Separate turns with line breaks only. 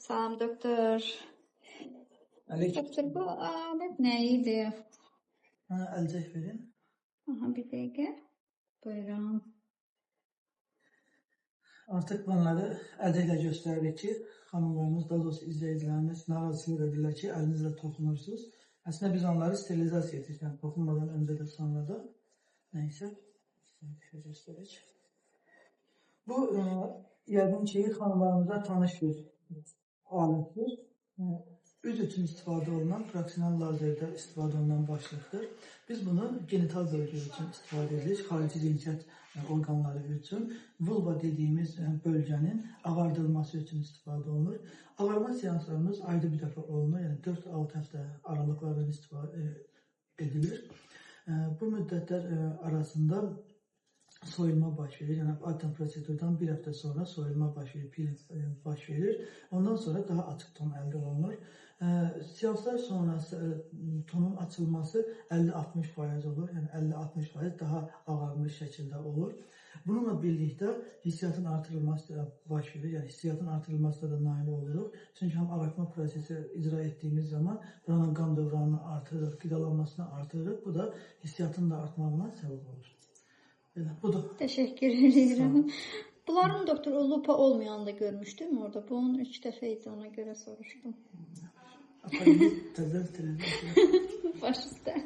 Salam doktor.
Aleyküm.
Doktor bu alet neydi?
Əlcək verin.
Aha, bir dəqiqə. Buyurun.
Artıq bunları əlcəklə göstəririk ki, xanımlarımız, daha doğrusu izləyicilərimiz narazılıq edirlər ki, əlinizlə toxunursunuz. Əslində biz onları sterilizasiya edirik. Yəni toxunmadan öncə də sonra da nəysə göstərək. Bu yəqin ki, xanımlarımıza tanış bir alətdir. Üz üçün istifadə olunan fraksional lazerdə istifadə olunan başlıqdır. Biz bunu genital bölgə üçün istifadə edirik, xarici cinsiyyət orqanları üçün. Vulva dediyimiz bölgənin ağardılması üçün istifadə olunur. Ağarma seanslarımız ayda bir dəfə olunur, yəni 4-6 həftə aralıqlardan istifadə edilir. Bu müddətlər arasında soyulma baş verir. Yəni adətən prosedurdan bir həftə sonra soyulma baş verir, pil baş verir. Ondan sonra daha açıq ton əldə olunur. Seanslar sonrası tonun açılması 50-60% olur. Yəni 50-60% daha ağarmış şəkildə olur. Bununla birlikdə hissiyatın artırılması da baş verir. Yəni hissiyatın artırılması da nail oluruq. Çünki həm ağartma prosesi icra etdiyimiz zaman buranın qan dövranını artırırıq, qidalanmasını artırırıq. Bu da hissiyatın da artmağına səbəb olur. Budur.
Teşekkür ederim. Bunların doktor o lupa olmayanı da görmüştüm orada. Bunun 3 dəfə ona göre soruştum.
Efendim, təzə
Baş üstə.